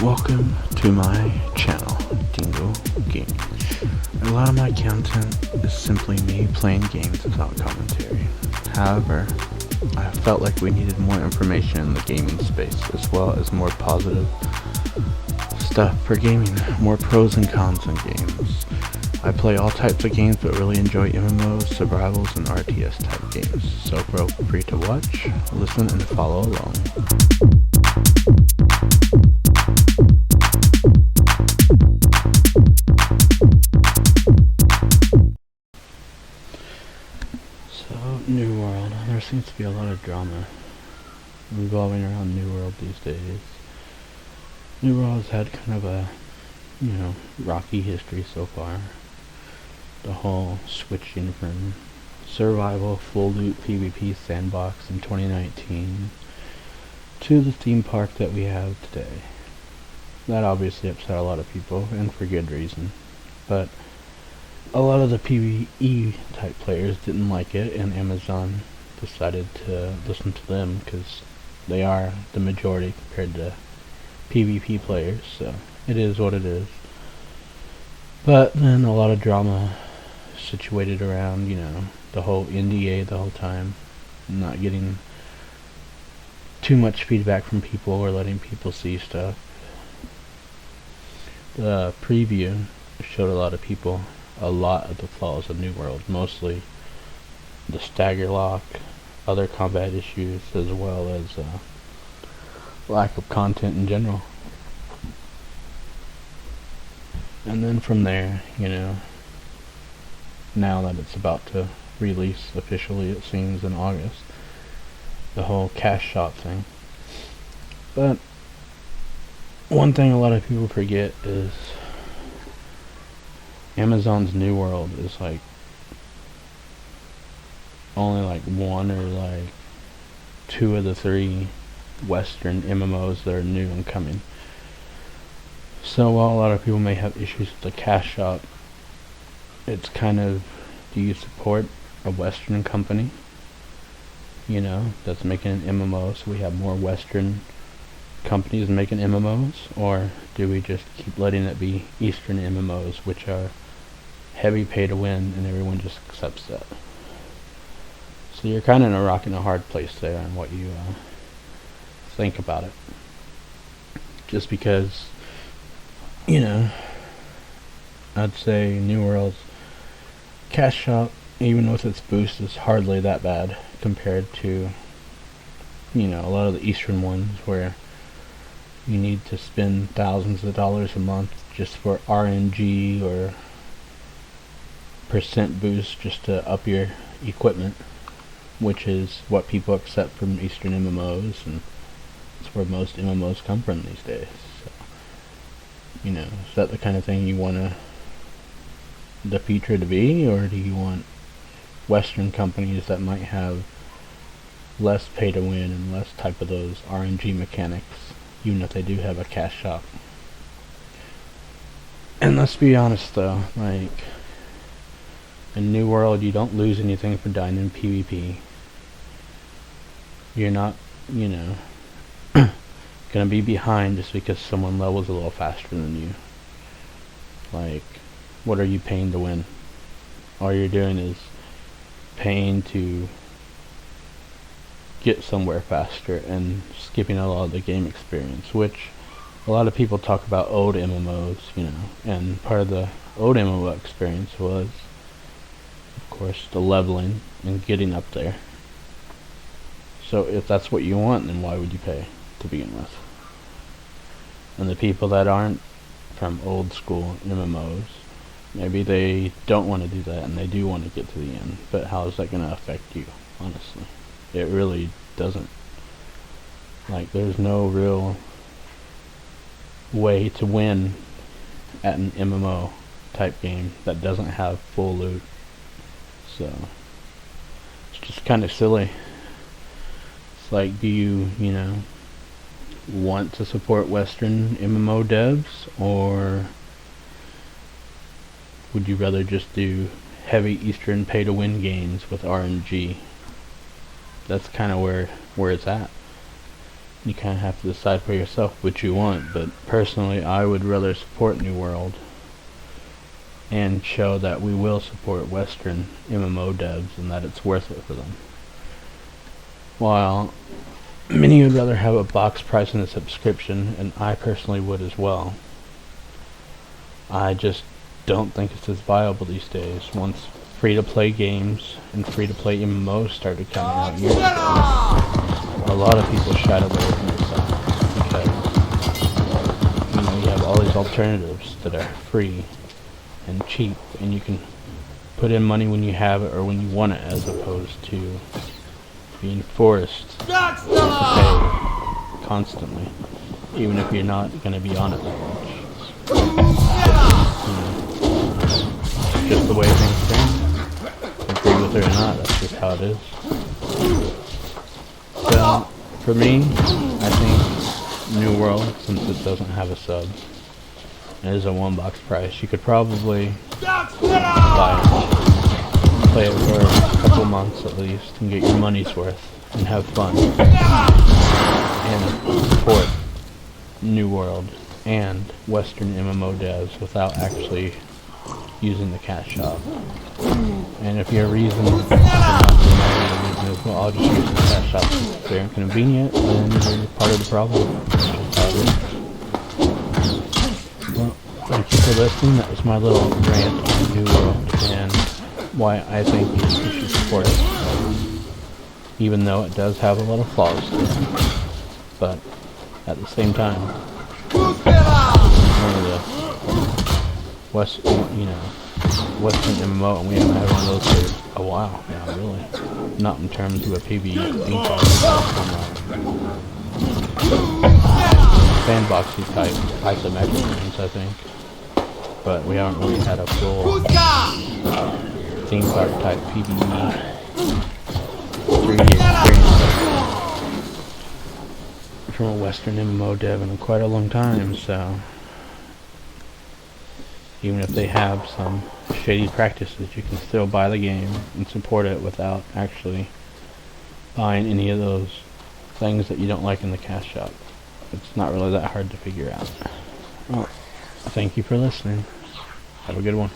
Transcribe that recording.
Welcome to my channel, Dingo Gaming. A lot of my content is simply me playing games without commentary. However, I felt like we needed more information in the gaming space, as well as more positive stuff for gaming, more pros and cons in games. I play all types of games, but really enjoy MMOs, survivals, and RTS type games. So feel free to watch, listen, and follow along. So, New World. There seems to be a lot of drama revolving around New World these days. New World has had kind of a, rocky history so far. The whole switching from survival, full loot PvP sandbox in 2019 to the theme park that we have today. That obviously upset a lot of people, and for good reason. But a lot of the PvE type players didn't like it, and Amazon decided to listen to them because they are the majority compared to PvP players, so it is what it is. But then a lot of drama situated around, the whole NDA the whole time, not getting too much feedback from people or letting people see stuff. The preview showed a lot of people a lot of the flaws of New World, mostly the stagger lock, other combat issues, as well as lack of content in general. And then from there, now that it's about to release officially, it seems, in August, the whole cash shop thing. But one thing a lot of people forget is Amazon's New World is only one or two of the three Western MMOs that are new and coming. So while a lot of people may have issues with the cash shop, it's kind of, do you support a Western company, that's making an MMO, so we have more Western companies making MMOs, or do we just keep letting it be Eastern MMOs, which are heavy pay to win, and everyone just accepts that? So you're kind of in a rock and a hard place there on what you think about it. Just because, I'd say New World's cash shop, even with its boost, is hardly that bad compared to, a lot of the Eastern ones where you need to spend thousands of dollars a month just for RNG or percent boost just to up your equipment, which is what people accept from Eastern MMOs, and it's where most MMOs come from these days. So, is that the kind of thing you want the future to be, or do you want Western companies that might have less pay to win and less type of those RNG mechanics, even if they do have a cash shop? And let's be honest though, in New World you don't lose anything for dying in PvP. You're not, gonna be behind just because someone levels a little faster than you. What are you paying to win? All you're doing is paying to get somewhere faster and skipping a lot of the game experience, which a lot of people talk about old MMOs, and part of the old MMO experience was, of course, the leveling and getting up there. So if that's what you want, then why would you pay to begin with? And the people that aren't from old school MMOs, maybe they don't want to do that and they do want to get to the end, but how is that going to affect you? Honestly, it really doesn't. There's no real way to win at an MMO type game that doesn't have full loot. So it's just kind of silly. It's do you, want to support Western MMO devs, or would you rather just do heavy Eastern pay to win games with RNG? That's kind of where it's at. You kind of have to decide for yourself what you want, but personally I would rather support New World and show that we will support Western MMO devs and that it's worth it for them. While many would rather have a box price and a subscription, and I personally would as well, I just don't think it's as viable these days. Once free-to-play games and free-to-play MMOs started coming out years ago, a lot of people shied away from this stuff because, you know, you have all these alternatives that are free and cheap, and you can put in money when you have it or when you want it, as opposed to being forced to pay constantly, even if you're not going to be on it that much. You know, just the way things stand. Agree with it or not, that's just how it is. So, for me, I think New World, since it doesn't have a sub, it is a one-box price. You could probably buy it, play it for a couple months at least, and get your money's worth, and have fun, and support New World and Western MMO devs without actually using the cash shop. And if your reason for not doing that, your reason is, well, I'll just use the cash shop because it's very inconvenient, then you're part of the problem. That's just how it is. Well, thank you for listening. That was my little rant on New World and why I think you should support it, even though it does have a lot of flaws to it. But at the same time, one of the Western MMO, and we haven't had one of those for a while now, really. Not in terms of a PvE sandboxy type isometric games, I think. But we haven't really had a full theme park type PvE 3D experience from a Western MMO dev in quite a long time, so even if they have some shady practices, you can still buy the game and support it without actually buying any of those things that you don't like in the cash shop. It's not really that hard to figure out. Well, thank you for listening. Have a good one.